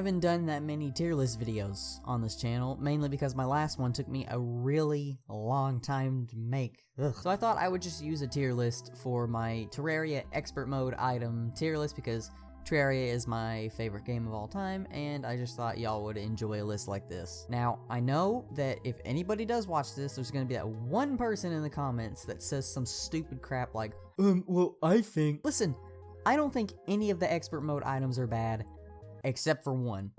haven't done that many tier list videos on this channel, mainly because my last one took me a really long time to make. Ugh. So I thought I would just use a tier list for my Terraria Expert Mode item tier list because Terraria is my favorite game of all time, and I just thought y'all would enjoy a list like this. Now, I know that if anybody does watch this, there's gonna be that one person in the comments that says some stupid crap like, well, I think... Listen, I don't think any of the Expert Mode items are bad, except for one.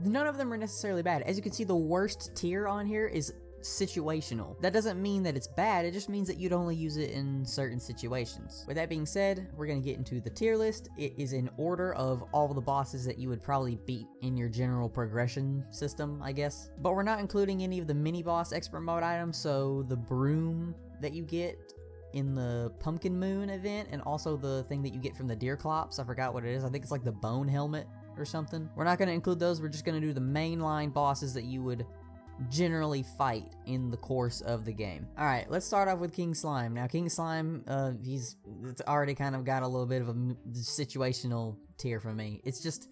None of them are necessarily bad. As you can see, the worst tier on here is situational. That doesn't mean that it's bad, it just means that you'd only use it in certain situations. With that being said, we're gonna get into the tier list. It is in order of all the bosses that you would probably beat in your general progression system, I guess. But we're not including any of the mini boss expert mode items, so the broom that you get in the Pumpkin Moon event, and also the thing that you get from the Deer Clops, I forgot what it is, I think it's like the Bone Helmet or something. We're not gonna include those, we're just gonna do the mainline bosses that you would generally fight in the course of the game. Alright, let's start off with King Slime. Now, King Slime, it's already kind of got a little bit of a situational tier for me. It's just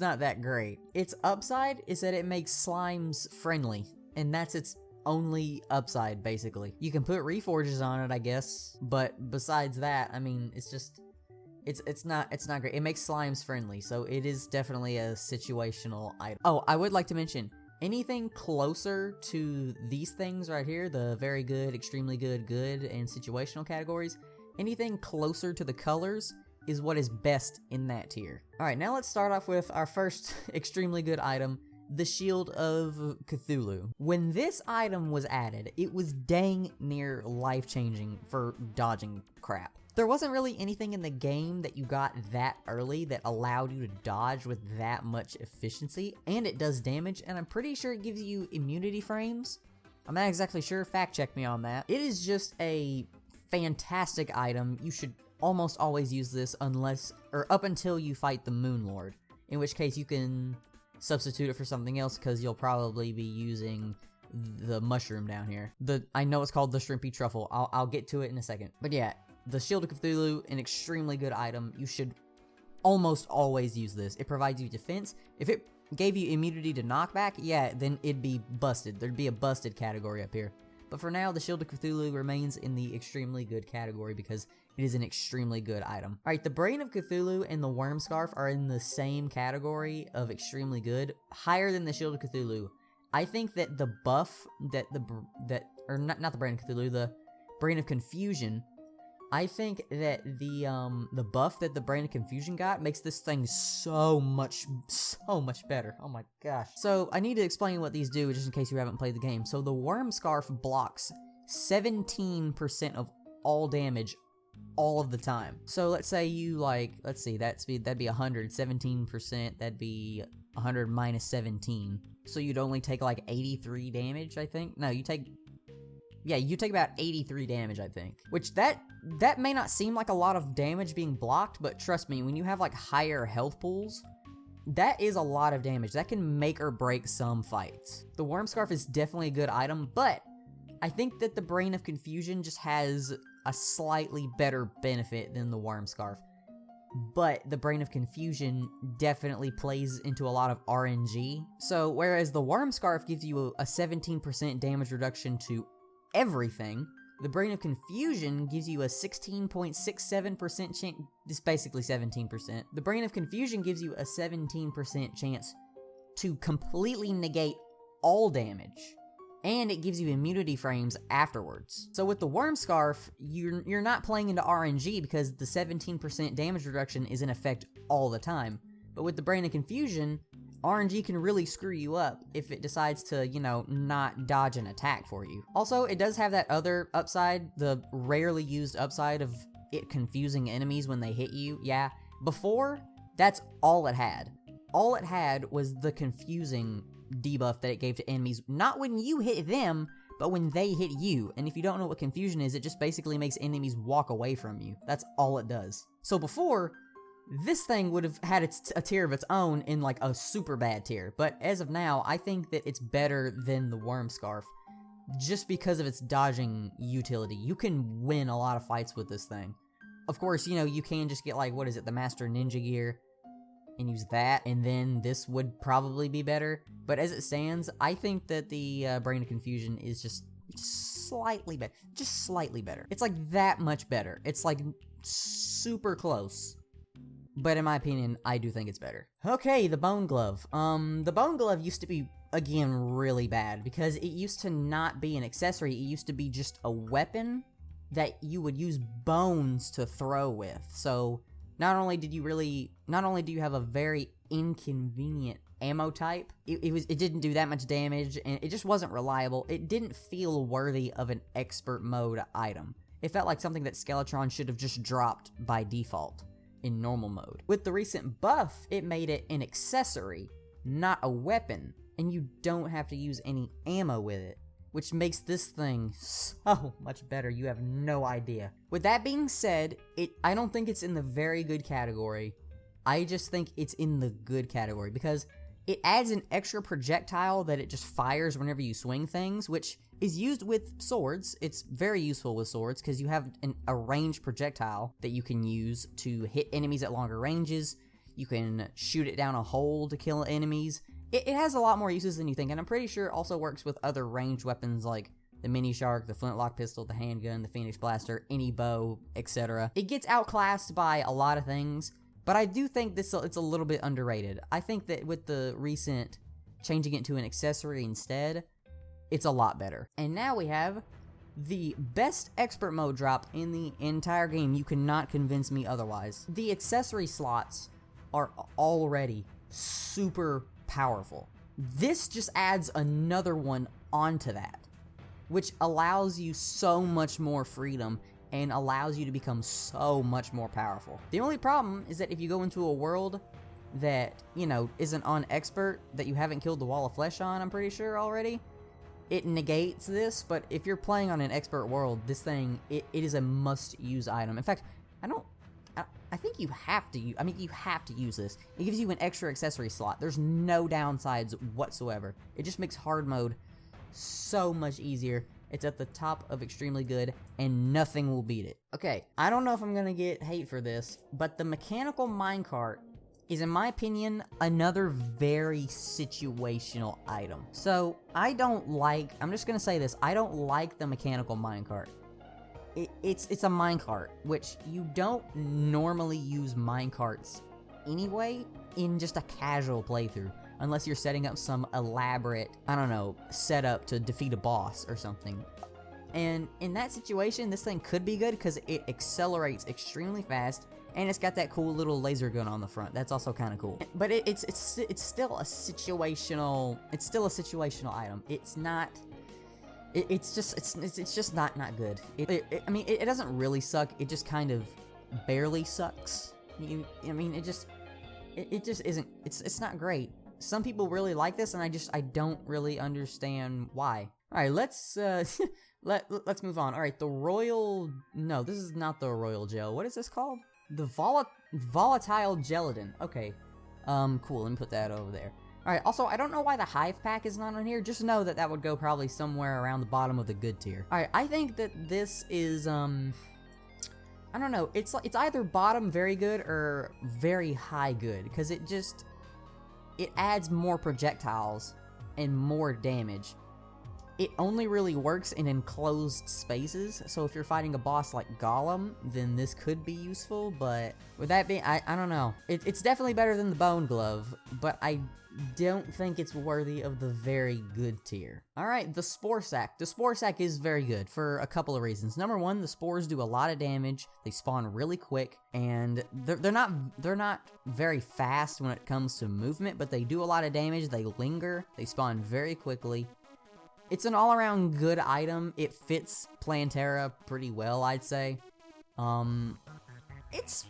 not that great. Its upside is that it makes slimes friendly, and that's its only upside, basically. You can put reforges on it, I guess, but besides that, I mean, it's not great. It makes slimes friendly, so it is definitely a situational item. Oh, I would like to mention, anything closer to these things right here, the very good, extremely good, good, and situational categories, anything closer to the colors is what is best in that tier. Alright, now let's start off with our first extremely good item, the Shield of Cthulhu. When this item was added, it was dang near life-changing for dodging crap. There wasn't really anything in the game that you got that early that allowed you to dodge with that much efficiency, and it does damage, and I'm pretty sure it gives you immunity frames. I'm not exactly sure, fact check me on that. It is just a fantastic item. You should almost always use this up until you fight the Moon Lord, in which case you can substitute it for something else because you'll probably be using the mushroom down here. I know it's called the Shrimpy Truffle. I'll get to it in a second. But yeah, the Shield of Cthulhu, an extremely good item. You should almost always use this. It provides you defense. If it gave you immunity to knockback, yeah, then it'd be busted. There'd be a busted category up here. But for now, the Shield of Cthulhu remains in the extremely good category because it is an extremely good item. Alright, the Brain of Cthulhu and the Worm Scarf are in the same category of extremely good, higher than the Shield of Cthulhu. I think that the buff not the Brain of Cthulhu, the Brain of Confusion, I think that the buff that the Brain of Confusion got makes this thing so much better. Oh my gosh. So I need to explain what these do just in case you haven't played the game. So the Worm Scarf blocks 17% of all damage all of the time. So let's say you let's see, that'd be 100, 17%, that'd be 100 minus 17. So you'd only take like 83 damage, I think. No, you take about 83 damage, I think. Which that may not seem like a lot of damage being blocked, but trust me, when you have like higher health pools, that is a lot of damage. That can make or break some fights. The Worm Scarf is definitely a good item, but I think that the Brain of Confusion just has a slightly better benefit than the Worm Scarf. But the Brain of Confusion definitely plays into a lot of RNG. So whereas the Worm Scarf gives you a 17% damage reduction to everything, the Brain of Confusion gives you a 16.67% chance. It's basically 17%. The Brain of Confusion gives you a 17% chance to completely negate all damage, and it gives you immunity frames afterwards. So with the Worm Scarf, you're not playing into RNG because the 17% damage reduction is in effect all the time. But with the Brain of Confusion, RNG can really screw you up if it decides to, not dodge an attack for you. Also, it does have that other upside, the rarely used upside of it confusing enemies when they hit you. Yeah, before, that's all it had. All it had was the confusing debuff that it gave to enemies, not when you hit them, but when they hit you. And if you don't know what confusion is, it just basically makes enemies walk away from you. That's all it does. So before, this thing would have had a tier of its own in like a super bad tier, but as of now, I think that it's better than the Worm Scarf just because of its dodging utility. You can win a lot of fights with this thing. Of course, you can just get like, what is it, the Master Ninja Gear, and use that, and then this would probably be better. But as it stands, I think that the Brain of Confusion is just slightly better. Just slightly better. It's like that much better. It's like super close. But in my opinion, I do think it's better. Okay, the Bone Glove. The Bone Glove used to be, again, really bad because it used to not be an accessory. It used to be just a weapon that you would use bones to throw with. So not only do you have a very inconvenient ammo type, it didn't do that much damage, and it just wasn't reliable. It didn't feel worthy of an expert mode item. It felt like something that Skeletron should have just dropped by default in normal mode. With the recent buff, it made it an accessory, not a weapon, and you don't have to use any ammo with it, which makes this thing so much better, you have no idea. With that being said, I don't think it's in the very good category. I just think it's in the good category because it adds an extra projectile that it just fires whenever you swing things, which is used with swords. It's very useful with swords because you have a ranged projectile that you can use to hit enemies at longer ranges. You can shoot it down a hole to kill enemies. It has a lot more uses than you think, and I'm pretty sure it also works with other ranged weapons like the Mini Shark, the Flintlock Pistol, the Handgun, the Phoenix Blaster, any bow, etc. It gets outclassed by a lot of things, but I do think it's a little bit underrated. I think that with the recent changing it to an accessory instead, it's a lot better. And now we have the best expert mode drop in the entire game. You cannot convince me otherwise. The accessory slots are already super powerful. This just adds another one onto that, which allows you so much more freedom and allows you to become so much more powerful. The only problem is that if you go into a world that, you know, isn't on expert, that you haven't killed the Wall of Flesh on, I'm pretty sure already, it negates this. But if you're playing on an expert world, this thing, it is a must-use item. In fact, I think you have to use, you have to use this. It gives you an extra accessory slot. There's no downsides whatsoever. It just makes hard mode so much easier. It's at the top of extremely good, and nothing will beat it. Okay, I don't know if I'm gonna get hate for this, but the mechanical minecart is, in my opinion, another very situational item. So, I'm just gonna say this, I don't like the mechanical minecart. It's a minecart, which you don't normally use minecarts anyway in just a casual playthrough, unless you're setting up some elaborate, I don't know, setup to defeat a boss or something. And in that situation, this thing could be good because it accelerates extremely fast, and it's got that cool little laser gun on the front. That's also kind of cool. But it's still a situational. It's still a situational item. It's not. It's just not good. It doesn't really suck. It just kind of barely sucks. It just isn't. It's not great. Some people really like this, and I don't really understand why. All right, let's let's move on. All right, no, this is not the Royal Gel. What is this called? The Volatile Gelatin. Okay, cool. Let me put that over there. All right. Also, I don't know why the Hive Pack is not on here. Just know that would go probably somewhere around the bottom of the good tier. All right, I think that this is I don't know. It's either bottom very good or very high good because it adds more projectiles and more damage. It only really works in enclosed spaces, so if you're fighting a boss like Golem, then this could be useful, but with that being, I don't know. It's definitely better than the Bone Glove, but I don't think it's worthy of the very good tier. Alright, the Spore Sac. The Spore Sac is very good for a couple of reasons. Number one, the spores do a lot of damage, they spawn really quick, and they're not very fast when it comes to movement, but they do a lot of damage, they linger, they spawn very quickly. It's an all-around good item. It fits Plantera pretty well, I'd say. It's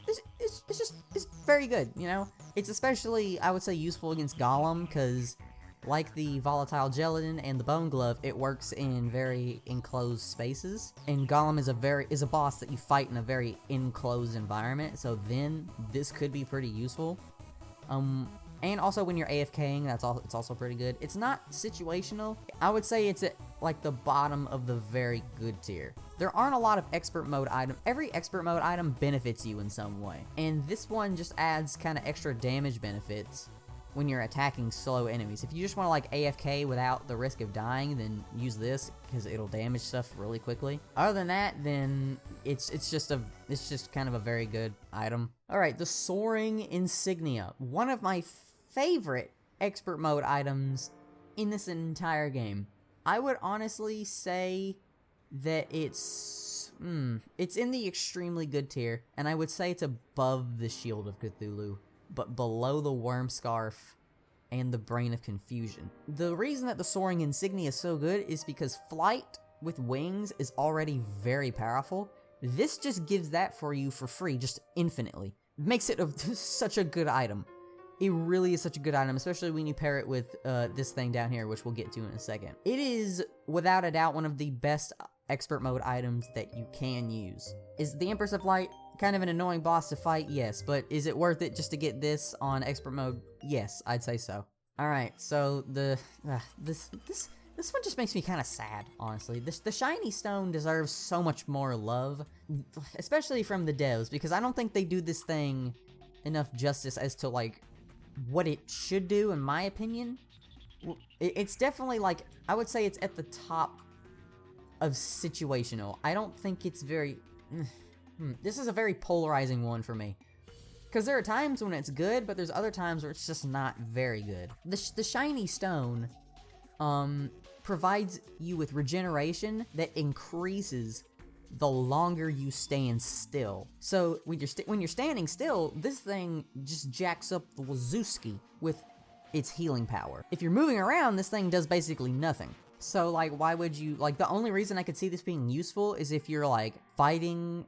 very good, you know? It's especially, I would say, useful against Golem, because like the Volatile Gelatin and the Bone Glove, it works in very enclosed spaces. And Golem is a boss that you fight in a very enclosed environment, so then this could be pretty useful. And also when you're AFKing, it's also pretty good. It's not situational. I would say it's at like the bottom of the very good tier. There aren't a lot of expert mode items. Every expert mode item benefits you in some way. And this one just adds kind of extra damage benefits when you're attacking slow enemies. If you just want to like AFK without the risk of dying, then use this because it'll damage stuff really quickly. Other than that, then it's just kind of a very good item. All right, the Soaring Insignia, one of my favorite expert mode items in this entire game. I would honestly say that it's in the extremely good tier, and I would say it's above the Shield of Cthulhu, but below the Worm Scarf and the Brain of Confusion. The reason that the Soaring Insignia is so good is because flight with wings is already very powerful. This just gives that for you for free, just infinitely. Makes it such a good item. It really is such a good item, especially when you pair it with this thing down here, which we'll get to in a second. It is, without a doubt, one of the best expert mode items that you can use. Is the Empress of Light kind of an annoying boss to fight? Yes, but is it worth it just to get this on expert mode? Yes, I'd say so. Alright, so this one just makes me kind of sad, honestly. The shiny stone deserves so much more love, especially from the devs, because I don't think they do this thing enough justice as to, like, what it should do, in my opinion. It's definitely, like, I would say it's at the top of situational. I don't think it's very... This is a very polarizing one for me. Because there are times when it's good, but there's other times where it's just not very good. The shiny stone provides you with regeneration that increases the longer you stand still. So when you're standing still, this thing just jacks up the Wazooski with its healing power. If you're moving around, this thing does basically nothing. So like, why would you, like, the only reason I could see this being useful is if you're like fighting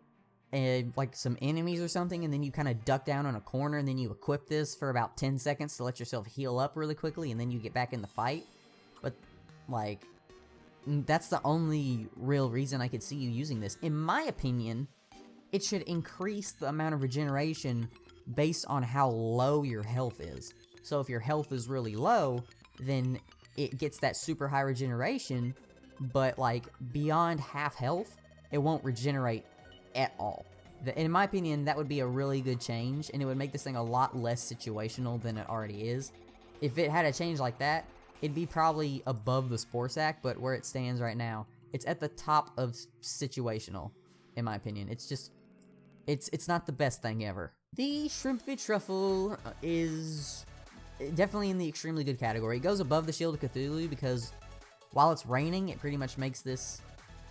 like some enemies or something, and then you kind of duck down on a corner, and then you equip this for about 10 seconds to let yourself heal up really quickly, and then you get back in the fight. But like, that's the only real reason I could see you using this. In my opinion, it should increase the amount of regeneration based on how low your health is. So if your health is really low, then it gets that super high regeneration, but like beyond half health, it won't regenerate at all. In my opinion, that would be a really good change, and it would make this thing a lot less situational than it already is. If it had a change like that, it'd be probably above the Spore Sac, but where it stands right now, it's at the top of situational, in my opinion. It's just, it's not the best thing ever. The Shrimpy Truffle is definitely in the extremely good category. It goes above the Shield of Cthulhu because while it's raining, it pretty much makes this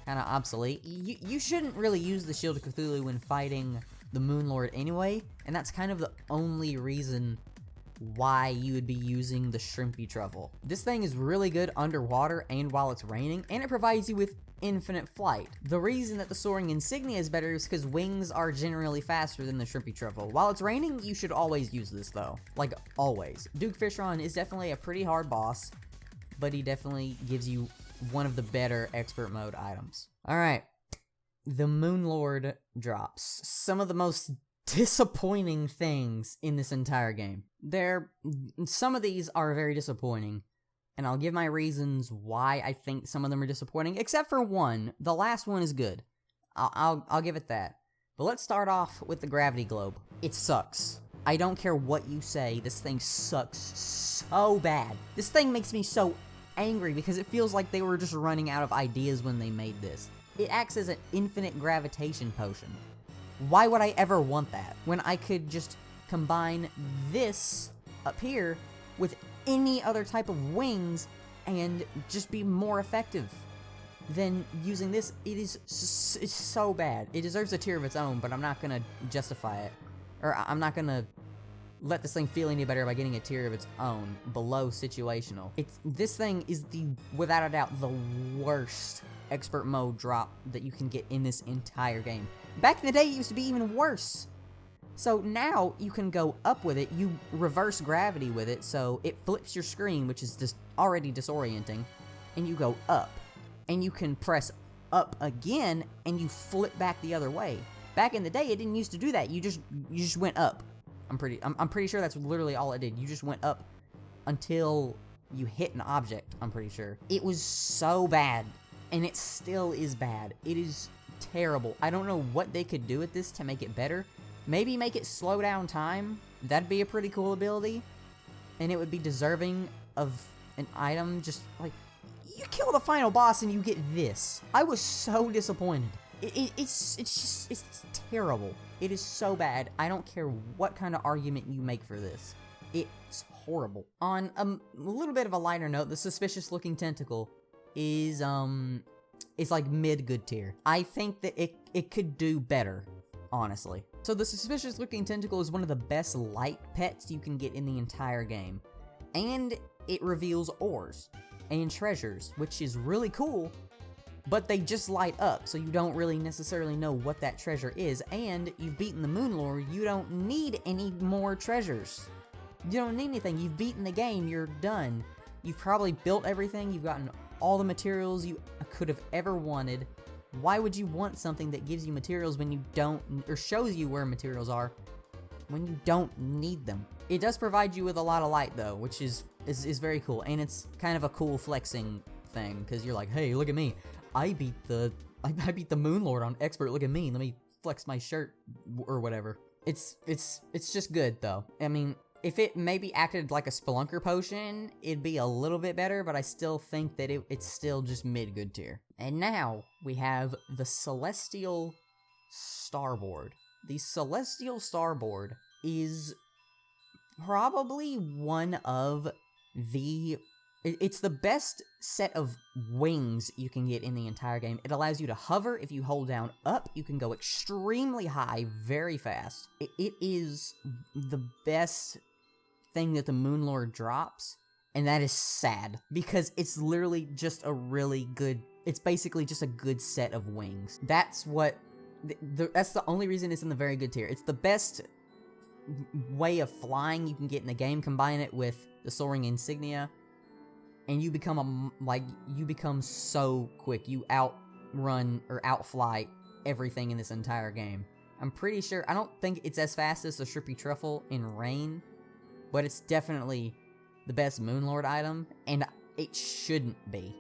kind of obsolete. You shouldn't really use the Shield of Cthulhu when fighting the Moon Lord anyway, and that's kind of the only reason why you would be using the Shrimpy Truffle. This thing is really good underwater and while it's raining, and it provides you with infinite flight. The reason that the Soaring Insignia is better is because wings are generally faster than the Shrimpy Truffle. While it's raining, you should always use this though. Like, always. Duke Fishron is definitely a pretty hard boss, but he definitely gives you one of the better expert mode items. Alright, the Moon Lord drops. Some of the most disappointing things in this entire game. Some of these are very disappointing, and I'll give my reasons why I think some of them are disappointing, except for one. The last one is good. I'll give it that. But let's start off with the Gravity Globe. It sucks. I don't care what you say, this thing sucks so bad. This thing makes me so angry because it feels like they were just running out of ideas when they made this. It acts as an infinite gravitation potion. Why would I ever want that when I could just combine this up here with any other type of wings and just be more effective than using this? It's so bad. It deserves a tier of its own, but I'm not gonna justify it, or I'm not gonna let this thing feel any better by getting a tier of its own below situational. This thing is without a doubt the worst expert mode drop that you can get in this entire game. Back in the day, it used to be even worse. So now you can go up with it, you reverse gravity with it, so it flips your screen, which is just already disorienting, and you go up. And you can press up again, and you flip back the other way. Back in the day, it didn't used to do that. You just went up. I'm pretty sure that's literally all it did. You just went up until you hit an object, I'm pretty sure. It was so bad, and it still is bad. It is terrible. I don't know what they could do with this to make it better. Maybe make it slow down time. That'd be a pretty cool ability, and it would be deserving of an item. Just like, you kill the final boss and you get this. I was so disappointed. It's terrible. It is so bad. I don't care what kind of argument you make for this. It's horrible. On a little bit of a lighter note, the suspicious looking tentacle is like mid good tier. I think that it could do better, honestly. So the suspicious looking tentacle is one of the best light pets you can get in the entire game. And it reveals ores and treasures, which is really cool, but they just light up, so you don't really necessarily know what that treasure is, and you've beaten the Moon Lord, you don't need any more treasures. You don't need anything. You've beaten the game, you're done. You've probably built everything, you've gotten all the materials you could have ever wanted. Why would you want something that gives you materials when you don't, or shows you where materials are, when you don't need them? It does provide you with a lot of light though, which is very cool, and it's kind of a cool flexing thing, because you're like, hey, look at me. I beat the Moon Lord on expert, look at me, let me flex my shirt, or whatever. It's just good though. I mean, if it maybe acted like a Spelunker potion, it'd be a little bit better, but I still think that it's still just mid-good tier. And now, we have the Celestial Starboard. The Celestial Starboard is probably one of the... It's the best set of wings you can get in the entire game. It allows you to hover. If you hold down up, you can go extremely high very fast. It is the best thing that the Moon Lord drops, and that is sad, because it's literally just a really good, it's basically just a good set of wings. That's what, that's the only reason it's in the very good tier. It's the best way of flying you can get in the game. Combine it with the Soaring Insignia, and you become you become so quick. You outrun or outfly everything in this entire game. I'm pretty sure, I don't think it's as fast as the Shrimpy Truffle in Rain, but it's definitely the best Moon Lord item, and it shouldn't be.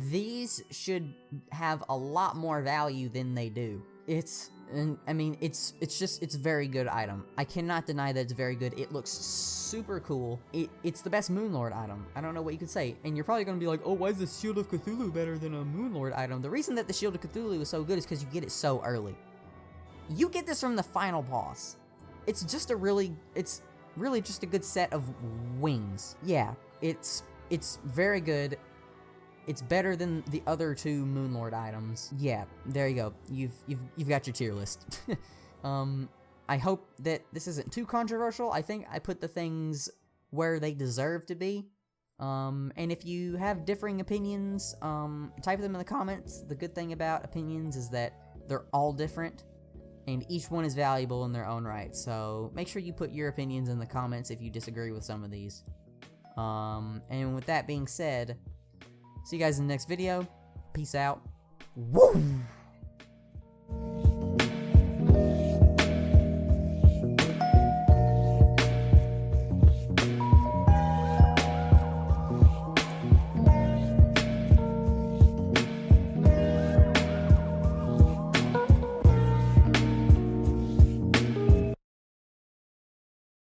These should have a lot more value than they do. It's a very good item. I cannot deny that it's very good. It looks super cool. It's the best Moon Lord item. I don't know what you could say. And you're probably gonna be like, oh, why is the Shield of Cthulhu better than a Moon Lord item? The reason that the Shield of Cthulhu is so good is because you get it so early. You get this from the final boss. It's really just a good set of wings. Yeah, it's very good. It's better than the other two Moon Lord items. Yeah, there you go. You've got your tier list. I hope that this isn't too controversial. I think I put the things where they deserve to be. And if you have differing opinions, type them in the comments. The good thing about opinions is that they're all different, and each one is valuable in their own right. So make sure you put your opinions in the comments if you disagree with some of these. And with that being said, see you guys in the next video. Peace out. Woo!